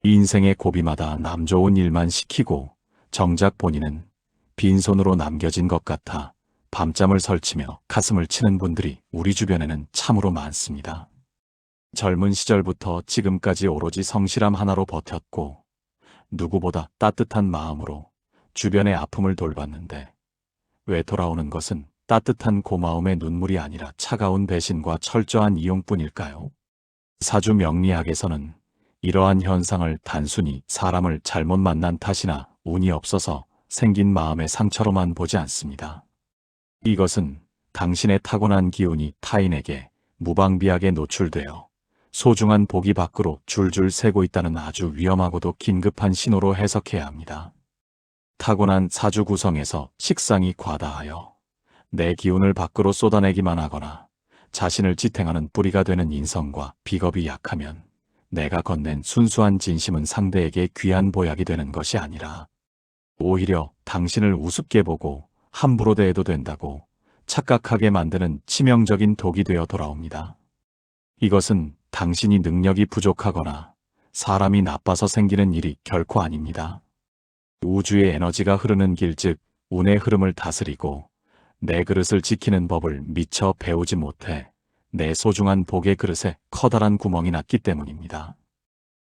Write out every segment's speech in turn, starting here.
인생의 고비마다 남 좋은 일만 시키고 정작 본인은 빈손으로 남겨진 것 같아 밤잠을 설치며 가슴을 치는 분들이 우리 주변에는 참으로 많습니다. 젊은 시절부터 지금까지 오로지 성실함 하나로 버텼고 누구보다 따뜻한 마음으로 주변의 아픔을 돌봤는데 왜 돌아오는 것은 따뜻한 고마움의 눈물이 아니라 차가운 배신과 철저한 이용뿐일까요? 사주 명리학에서는 이러한 현상을 단순히 사람을 잘못 만난 탓이나 운이 없어서 생긴 마음의 상처로만 보지 않습니다. 이것은 당신의 타고난 기운이 타인에게 무방비하게 노출되어 소중한 복이 밖으로 줄줄 새고 있다는 아주 위험하고도 긴급한 신호로 해석해야 합니다. 타고난 사주 구성에서 식상이 과다하여 내 기운을 밖으로 쏟아내기만 하거나 자신을 지탱하는 뿌리가 되는 인성과 비겁이 약하면 내가 건넨 순수한 진심은 상대에게 귀한 보약이 되는 것이 아니라 오히려 당신을 우습게 보고 함부로 대해도 된다고 착각하게 만드는 치명적인 독이 되어 돌아옵니다. 이것은 당신이 능력이 부족하거나 사람이 나빠서 생기는 일이 결코 아닙니다. 우주의 에너지가 흐르는 길, 즉 운의 흐름을 다스리고 내 그릇을 지키는 법을 미처 배우지 못해 내 소중한 복의 그릇에 커다란 구멍이 났기 때문입니다.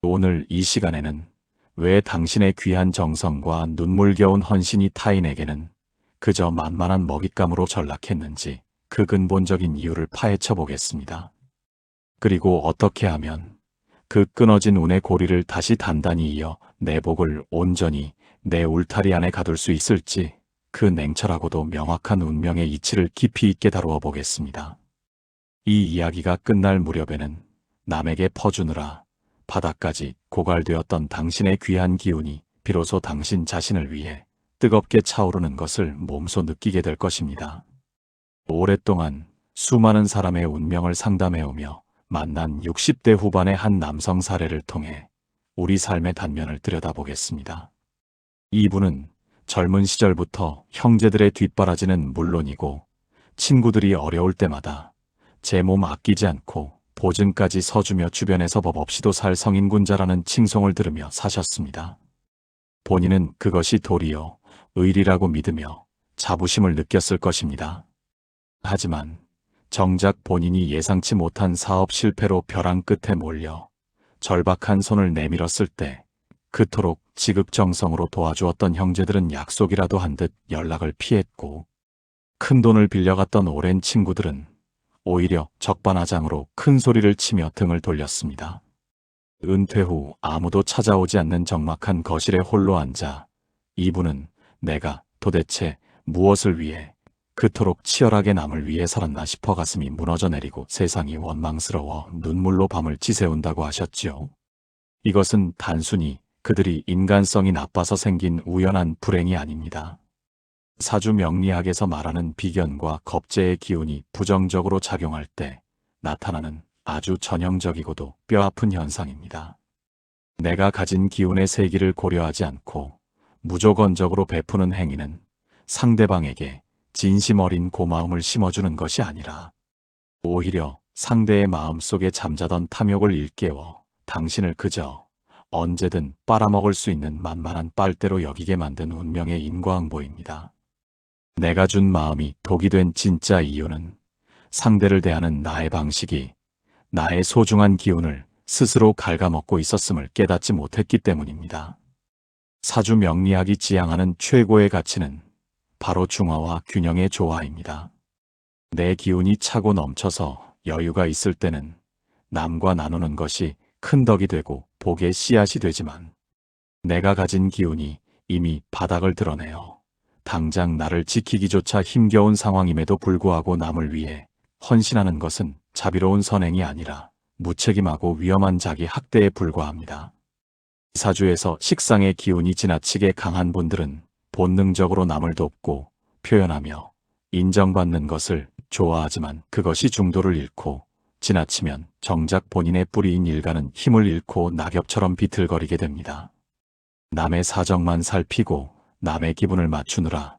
오늘 이 시간에는 왜 당신의 귀한 정성과 눈물겨운 헌신이 타인에게는 그저 만만한 먹잇감으로 전락했는지 그 근본적인 이유를 파헤쳐 보겠습니다. 그리고 어떻게 하면 그 끊어진 운의 고리를 다시 단단히 이어 내 복을 온전히 내 울타리 안에 가둘 수 있을지 그 냉철하고도 명확한 운명의 이치를 깊이 있게 다루어 보겠습니다. 이 이야기가 끝날 무렵에는 남에게 퍼주느라 바닥까지 고갈되었던 당신의 귀한 기운이 비로소 당신 자신을 위해 뜨겁게 차오르는 것을 몸소 느끼게 될 것입니다. 오랫동안 수많은 사람의 운명을 상담해오며 만난 60대 후반의 한 남성 사례를 통해 우리 삶의 단면을 들여다보겠습니다. 이분은 젊은 시절부터 형제들의 뒷바라지는 물론이고 친구들이 어려울 때마다 제 몸 아끼지 않고 보증까지 서주며 주변에서 법 없이도 살 성인군자라는 칭송을 들으며 사셨습니다. 본인은 그것이 도리어 의리라고 믿으며 자부심을 느꼈을 것입니다. 하지만 정작 본인이 예상치 못한 사업 실패로 벼랑 끝에 몰려 절박한 손을 내밀었을 때 그토록 지극정성으로 도와주었던 형제들은 약속이라도 한 듯 연락을 피했고 큰돈을 빌려갔던 오랜 친구들은 오히려 적반하장으로 큰 소리를 치며 등을 돌렸습니다. 은퇴 후 아무도 찾아오지 않는 적막한 거실에 홀로 앉아 이분은 내가 도대체 무엇을 위해 그토록 치열하게 남을 위해 살았나 싶어 가슴이 무너져 내리고 세상이 원망스러워 눈물로 밤을 지새운다고 하셨지요. 이것은 단순히 그들이 인간성이 나빠서 생긴 우연한 불행이 아닙니다. 사주 명리학에서 말하는 비견과 겁재의 기운이 부정적으로 작용할 때 나타나는 아주 전형적이고도 뼈아픈 현상입니다. 내가 가진 기운의 세기를 고려하지 않고 무조건적으로 베푸는 행위는 상대방에게 진심 어린 고마움을 심어주는 것이 아니라 오히려 상대의 마음속에 잠자던 탐욕을 일깨워 당신을 그저 언제든 빨아먹을 수 있는 만만한 빨대로 여기게 만든 운명의 인과응보입니다. 내가 준 마음이 독이 된 진짜 이유는 상대를 대하는 나의 방식이 나의 소중한 기운을 스스로 갉아먹고 있었음을 깨닫지 못했기 때문입니다. 사주 명리학이 지향하는 최고의 가치는 바로 중화와 균형의 조화입니다. 내 기운이 차고 넘쳐서 여유가 있을 때는 남과 나누는 것이 큰 덕이 되고 복의 씨앗이 되지만 내가 가진 기운이 이미 바닥을 드러내어 당장 나를 지키기조차 힘겨운 상황임에도 불구하고 남을 위해 헌신하는 것은 자비로운 선행이 아니라 무책임하고 위험한 자기 학대에 불과합니다. 사주에서 식상의 기운이 지나치게 강한 분들은 본능적으로 남을 돕고 표현하며 인정받는 것을 좋아하지만 그것이 중도를 잃고 지나치면 정작 본인의 뿌리인 일가는 힘을 잃고 낙엽처럼 비틀거리게 됩니다. 남의 사정만 살피고 남의 기분을 맞추느라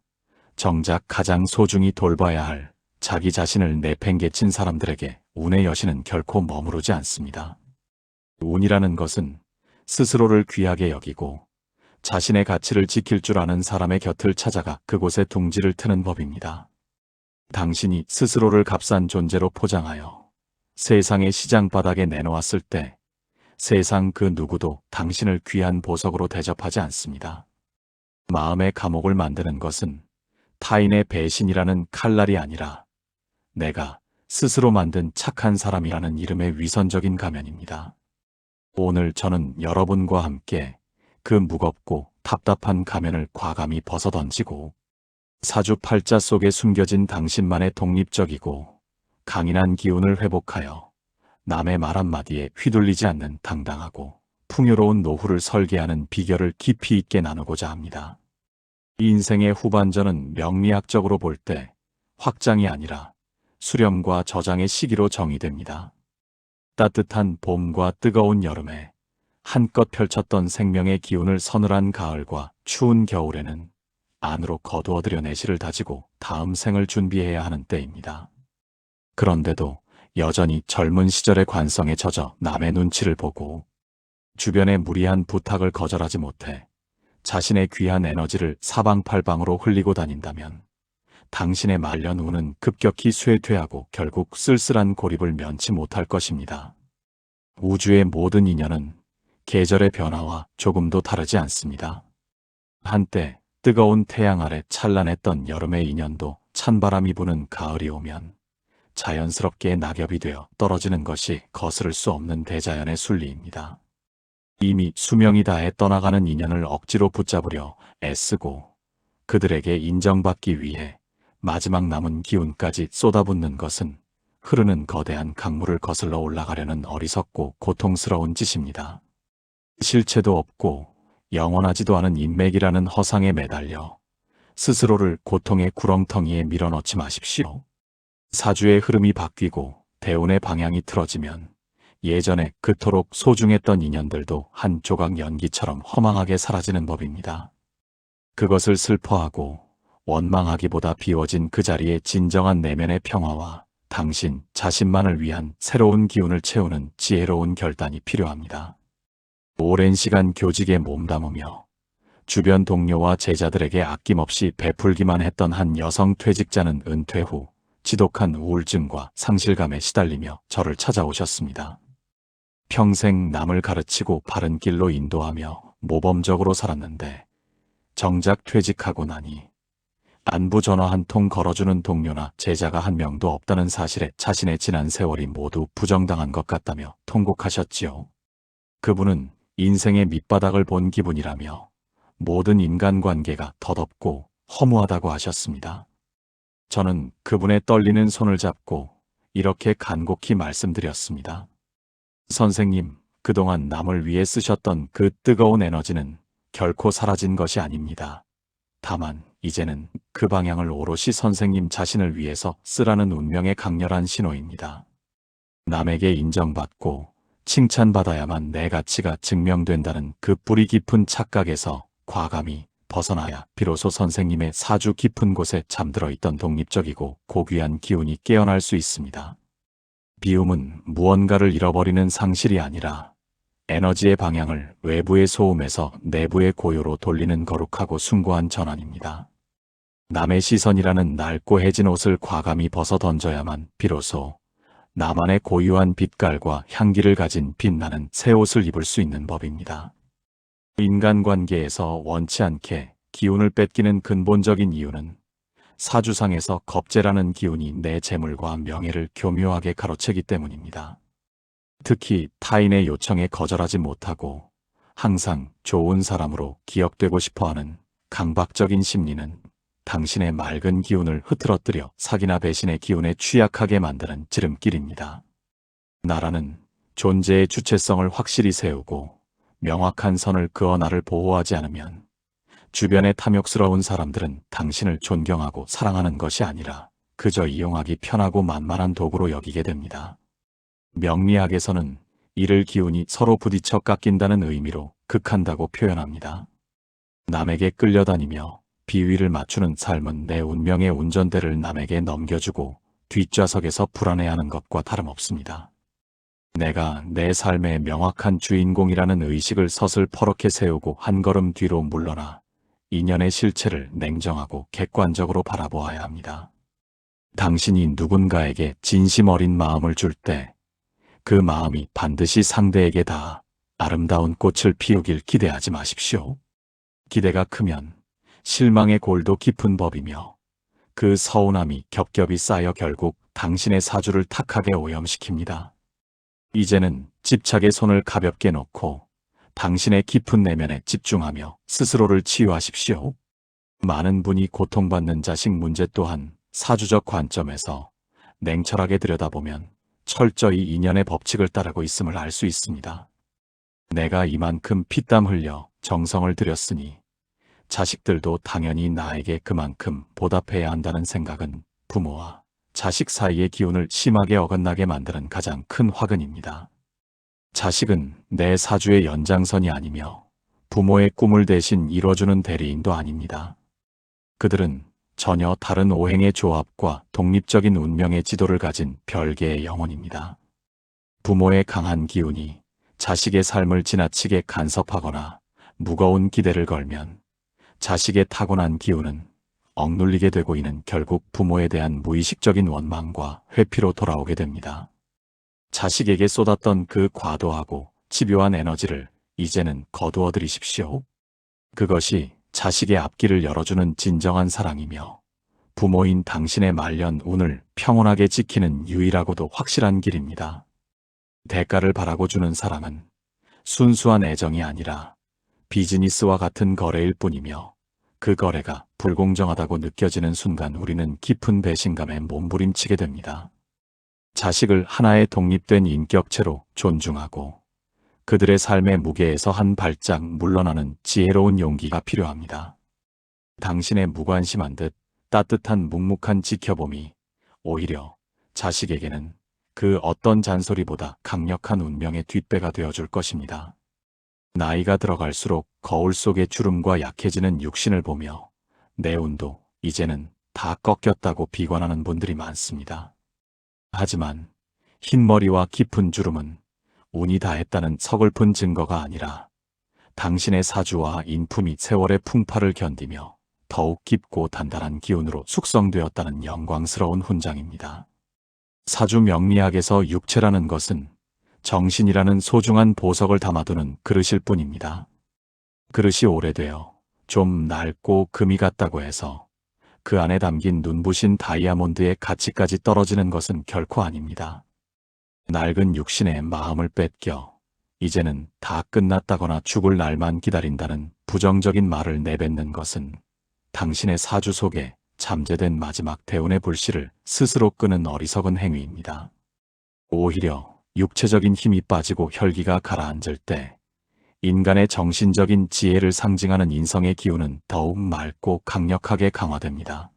정작 가장 소중히 돌봐야 할 자기 자신을 내팽개친 사람들에게 운의 여신은 결코 머무르지 않습니다. 운이라는 것은 스스로를 귀하게 여기고 자신의 가치를 지킬 줄 아는 사람의 곁을 찾아가 그곳에 둥지를 트는 법입니다. 당신이 스스로를 값싼 존재로 포장하여 세상의 시장 바닥에 내놓았을 때 세상 그 누구도 당신을 귀한 보석으로 대접하지 않습니다. 마음의 감옥을 만드는 것은 타인의 배신이라는 칼날이 아니라 내가 스스로 만든 착한 사람이라는 이름의 위선적인 가면입니다. 오늘 저는 여러분과 함께 그 무겁고 답답한 가면을 과감히 벗어던지고 사주팔자 속에 숨겨진 당신만의 독립적이고 강인한 기운을 회복하여 남의 말 한마디에 휘둘리지 않는 당당하고 풍요로운 노후를 설계하는 비결을 깊이 있게 나누고자 합니다. 인생의 후반전은 명리학적으로 볼 때 확장이 아니라 수렴과 저장의 시기로 정의됩니다. 따뜻한 봄과 뜨거운 여름에 한껏 펼쳤던 생명의 기운을 서늘한 가을과 추운 겨울에는 안으로 거두어들여 내실을 다지고 다음 생을 준비해야 하는 때입니다. 그런데도 여전히 젊은 시절의 관성에 젖어 남의 눈치를 보고 주변의 무리한 부탁을 거절하지 못해 자신의 귀한 에너지를 사방팔방으로 흘리고 다닌다면 당신의 말년 후는 급격히 쇠퇴하고 결국 쓸쓸한 고립을 면치 못할 것입니다. 우주의 모든 인연은 계절의 변화와 조금도 다르지 않습니다. 한때 뜨거운 태양 아래 찬란했던 여름의 인연도 찬바람이 부는 가을이 오면 자연스럽게 낙엽이 되어 떨어지는 것이 거스를 수 없는 대자연의 순리입니다. 이미 수명이 다해 떠나가는 인연을 억지로 붙잡으려 애쓰고 그들에게 인정받기 위해 마지막 남은 기운까지 쏟아붓는 것은 흐르는 거대한 강물을 거슬러 올라가려는 어리석고 고통스러운 짓입니다. 실체도 없고 영원하지도 않은 인맥이라는 허상에 매달려 스스로를 고통의 구렁텅이에 밀어넣지 마십시오. 사주의 흐름이 바뀌고 대운의 방향이 틀어지면 예전에 그토록 소중했던 인연들도 한 조각 연기처럼 허망하게 사라지는 법입니다. 그것을 슬퍼하고 원망하기보다 비워진 그 자리에 진정한 내면의 평화와 당신 자신만을 위한 새로운 기운을 채우는 지혜로운 결단이 필요합니다. 오랜 시간 교직에 몸담으며 주변 동료와 제자들에게 아낌없이 베풀기만 했던 한 여성 퇴직자는 은퇴 후 지독한 우울증과 상실감에 시달리며 저를 찾아오셨습니다. 평생 남을 가르치고 바른 길로 인도하며 모범적으로 살았는데 정작 퇴직하고 나니 안부 전화 한 통 걸어주는 동료나 제자가 한 명도 없다는 사실에 자신의 지난 세월이 모두 부정당한 것 같다며 통곡하셨지요. 그분은 인생의 밑바닥을 본 기분이라며 모든 인간관계가 덧없고 허무하다고 하셨습니다. 저는 그분의 떨리는 손을 잡고 이렇게 간곡히 말씀드렸습니다. 선생님, 그동안 남을 위해 쓰셨던 그 뜨거운 에너지는 결코 사라진 것이 아닙니다. 다만 이제는 그 방향을 오롯이 선생님 자신을 위해서 쓰라는 운명의 강렬한 신호입니다. 남에게 인정받고 칭찬받아야만 내 가치가 증명된다는 그 뿌리 깊은 착각에서 과감히 벗어나야 비로소 선생님의 사주 깊은 곳에 잠들어 있던 독립적이고 고귀한 기운이 깨어날 수 있습니다. 비움은 무언가를 잃어버리는 상실이 아니라 에너지의 방향을 외부의 소음에서 내부의 고요로 돌리는 거룩하고 숭고한 전환입니다. 남의 시선이라는 낡고 해진 옷을 과감히 벗어 던져야만 비로소 나만의 고유한 빛깔과 향기를 가진 빛나는 새 옷을 입을 수 있는 법입니다. 인간관계에서 원치 않게 기운을 뺏기는 근본적인 이유는 사주상에서 겁재라는 기운이 내 재물과 명예를 교묘하게 가로채기 때문입니다. 특히 타인의 요청에 거절하지 못하고 항상 좋은 사람으로 기억되고 싶어하는 강박적인 심리는 당신의 맑은 기운을 흐트러뜨려 사기나 배신의 기운에 취약하게 만드는 지름길입니다. 나라는 존재의 주체성을 확실히 세우고 명확한 선을 그어 나를 보호하지 않으면 주변의 탐욕스러운 사람들은 당신을 존경하고 사랑하는 것이 아니라 그저 이용하기 편하고 만만한 도구로 여기게 됩니다. 명리학에서는 이를 기운이 서로 부딪혀 깎인다는 의미로 극한다고 표현합니다. 남에게 끌려다니며 비위를 맞추는 삶은 내 운명의 운전대를 남에게 넘겨주고 뒷좌석에서 불안해하는 것과 다름없습니다. 내가 내 삶의 명확한 주인공이라는 의식을 서슬퍼렇게 세우고 한 걸음 뒤로 물러나 인연의 실체를 냉정하고 객관적으로 바라보아야 합니다. 당신이 누군가에게 진심 어린 마음을 줄 때 그 마음이 반드시 상대에게 닿아 아름다운 꽃을 피우길 기대하지 마십시오. 기대가 크면 실망의 골도 깊은 법이며 그 서운함이 겹겹이 쌓여 결국 당신의 사주를 탁하게 오염시킵니다. 이제는 집착의 손을 가볍게 놓고 당신의 깊은 내면에 집중하며 스스로를 치유하십시오. 많은 분이 고통받는 자식 문제 또한 사주적 관점에서 냉철하게 들여다보면 철저히 인연의 법칙을 따르고 있음을 알 수 있습니다. 내가 이만큼 피땀 흘려 정성을 들였으니 자식들도 당연히 나에게 그만큼 보답해야 한다는 생각은 부모와 자식 사이의 기운을 심하게 어긋나게 만드는 가장 큰 화근입니다. 자식은 내 사주의 연장선이 아니며 부모의 꿈을 대신 이뤄주는 대리인도 아닙니다. 그들은 전혀 다른 오행의 조합과 독립적인 운명의 지도를 가진 별개의 영혼입니다. 부모의 강한 기운이 자식의 삶을 지나치게 간섭하거나 무거운 기대를 걸면 자식의 타고난 기운은 억눌리게 되고 이는 결국 부모에 대한 무의식적인 원망과 회피로 돌아오게 됩니다. 자식에게 쏟았던 그 과도하고 집요한 에너지를 이제는 거두어들이십시오. 그것이 자식의 앞길을 열어주는 진정한 사랑이며 부모인 당신의 말년 운을 평온하게 지키는 유일하고도 확실한 길입니다. 대가를 바라고 주는 사랑은 순수한 애정이 아니라 비즈니스와 같은 거래일 뿐이며 그 거래가 불공정하다고 느껴지는 순간 우리는 깊은 배신감에 몸부림치게 됩니다. 자식을 하나의 독립된 인격체로 존중하고 그들의 삶의 무게에서 한 발짝 물러나는 지혜로운 용기가 필요합니다. 당신의 무관심한 듯 따뜻한 묵묵한 지켜봄이 오히려 자식에게는 그 어떤 잔소리보다 강력한 운명의 뒷배가 되어줄 것입니다. 나이가 들어갈수록 거울 속의 주름과 약해지는 육신을 보며 내 운도 이제는 다 꺾였다고 비관하는 분들이 많습니다. 하지만 흰머리와 깊은 주름은 운이 다했다는 서글픈 증거가 아니라 당신의 사주와 인품이 세월의 풍파를 견디며 더욱 깊고 단단한 기운으로 숙성되었다는 영광스러운 훈장입니다. 사주 명리학에서 육체라는 것은 정신이라는 소중한 보석을 담아두는 그릇일 뿐입니다. 그릇이 오래되어 좀 낡고 금이 같다고 해서 그 안에 담긴 눈부신 다이아몬드의 가치까지 떨어지는 것은 결코 아닙니다. 낡은 육신에 마음을 뺏겨 이제는 다 끝났다거나 죽을 날만 기다린다는 부정적인 말을 내뱉는 것은 당신의 사주 속에 잠재된 마지막 대운의 불씨를 스스로 끄는 어리석은 행위입니다. 오히려 육체적인 힘이 빠지고 혈기가 가라앉을 때 인간의 정신적인 지혜를 상징하는 인성의 기운은 더욱 맑고 강력하게 강화됩니다.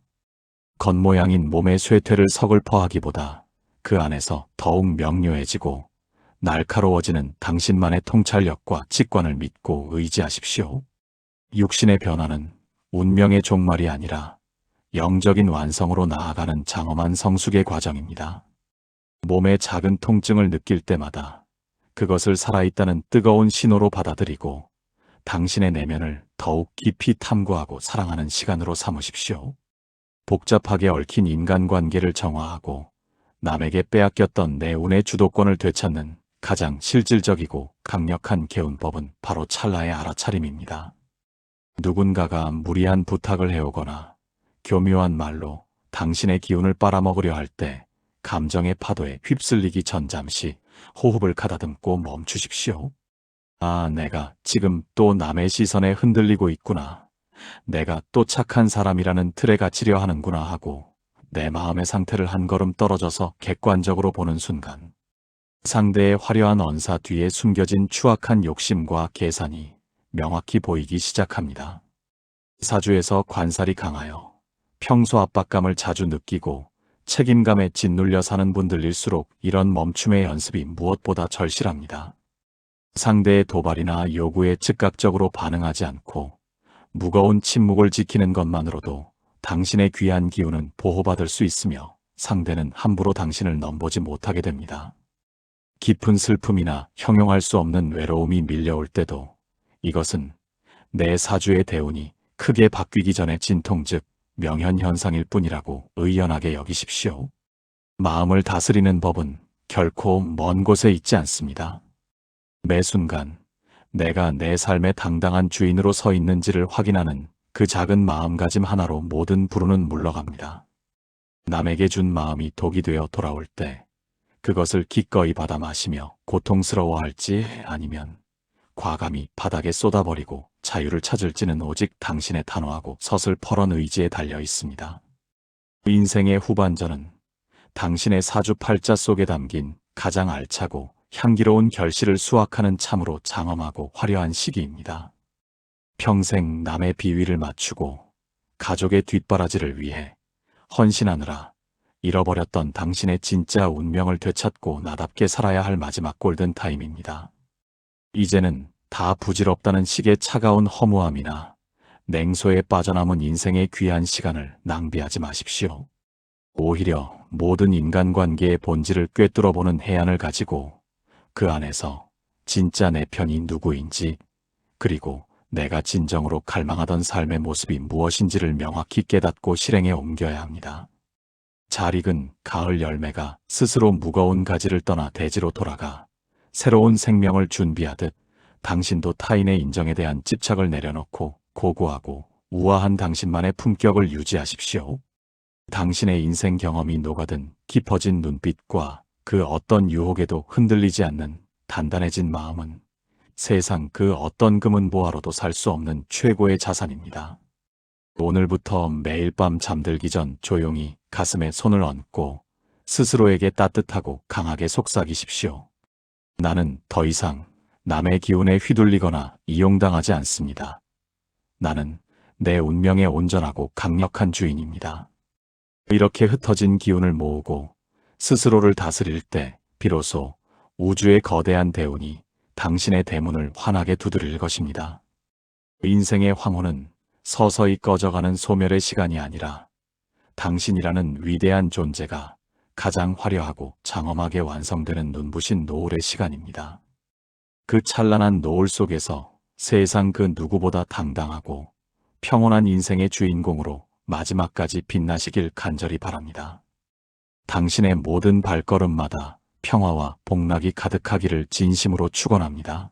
겉모양인 몸의 쇠퇴를 서글퍼하기보다 그 안에서 더욱 명료해지고 날카로워지는 당신만의 통찰력과 직관을 믿고 의지하십시오. 육신의 변화는 운명의 종말이 아니라 영적인 완성으로 나아가는 장엄한 성숙의 과정입니다. 몸의 작은 통증을 느낄 때마다 그것을 살아있다는 뜨거운 신호로 받아들이고 당신의 내면을 더욱 깊이 탐구하고 사랑하는 시간으로 삼으십시오. 복잡하게 얽힌 인간관계를 정화하고 남에게 빼앗겼던 내 운의 주도권을 되찾는 가장 실질적이고 강력한 개운법은 바로 찰나의 알아차림입니다. 누군가가 무리한 부탁을 해오거나 교묘한 말로 당신의 기운을 빨아먹으려 할 때 감정의 파도에 휩쓸리기 전 잠시 호흡을 가다듬고 멈추십시오. 아, 내가 지금 또 남의 시선에 흔들리고 있구나. 내가 또 착한 사람이라는 틀에 갇히려 하는구나 하고 내 마음의 상태를 한 걸음 떨어져서 객관적으로 보는 순간 상대의 화려한 언사 뒤에 숨겨진 추악한 욕심과 계산이 명확히 보이기 시작합니다. 사주에서 관살이 강하여 평소 압박감을 자주 느끼고 책임감에 짓눌려 사는 분들일수록 이런 멈춤의 연습이 무엇보다 절실합니다. 상대의 도발이나 요구에 즉각적으로 반응하지 않고 무거운 침묵을 지키는 것만으로도 당신의 귀한 기운은 보호받을 수 있으며 상대는 함부로 당신을 넘보지 못하게 됩니다. 깊은 슬픔이나 형용할 수 없는 외로움이 밀려올 때도 이것은 내 사주의 대운이 크게 바뀌기 전에 진통 즉 명현현상일 뿐이라고 의연하게 여기십시오. 마음을 다스리는 법은 결코 먼 곳에 있지 않습니다. 매 순간 내가 내 삶의 당당한 주인으로 서 있는지를 확인하는 그 작은 마음가짐 하나로 모든 불운은 물러갑니다. 남에게 준 마음이 독이 되어 돌아올 때 그것을 기꺼이 받아 마시며 고통스러워할지 아니면 과감히 바닥에 쏟아버리고 자유를 찾을지는 오직 당신의 단호하고 서슬퍼런 의지에 달려 있습니다. 인생의 후반전은 당신의 사주 팔자 속에 담긴 가장 알차고 향기로운 결실을 수확하는 참으로 장엄하고 화려한 시기입니다. 평생 남의 비위를 맞추고 가족의 뒷바라지를 위해 헌신하느라 잃어버렸던 당신의 진짜 운명을 되찾고 나답게 살아야 할 마지막 골든타임입니다. 이제는 다 부질없다는 식의 차가운 허무함이나 냉소에 빠져남은 인생의 귀한 시간을 낭비하지 마십시오. 오히려 모든 인간관계의 본질을 꿰뚫어보는 해안을 가지고 그 안에서 진짜 내 편이 누구인지 그리고 내가 진정으로 갈망하던 삶의 모습이 무엇인지를 명확히 깨닫고 실행에 옮겨야 합니다. 잘 익은 가을 열매가 스스로 무거운 가지를 떠나 대지로 돌아가 새로운 생명을 준비하듯 당신도 타인의 인정에 대한 집착을 내려놓고 고고하고 우아한 당신만의 품격을 유지하십시오. 당신의 인생 경험이 녹아든 깊어진 눈빛과 그 어떤 유혹에도 흔들리지 않는 단단해진 마음은 세상 그 어떤 금은 보화로도 살 수 없는 최고의 자산입니다. 오늘부터 매일 밤 잠들기 전 조용히 가슴에 손을 얹고 스스로에게 따뜻하고 강하게 속삭이십시오. 나는 더 이상 남의 기운에 휘둘리거나 이용당하지 않습니다. 나는 내 운명의 온전하고 강력한 주인입니다. 이렇게 흩어진 기운을 모으고 스스로를 다스릴 때 비로소 우주의 거대한 대운이 당신의 대문을 환하게 두드릴 것입니다. 인생의 황혼은 서서히 꺼져가는 소멸의 시간이 아니라 당신이라는 위대한 존재가 가장 화려하고 장엄하게 완성되는 눈부신 노을의 시간입니다. 그 찬란한 노을 속에서 세상 그 누구보다 당당하고 평온한 인생의 주인공으로 마지막까지 빛나시길 간절히 바랍니다. 당신의 모든 발걸음마다 평화와 복락이 가득하기를 진심으로 축원합니다.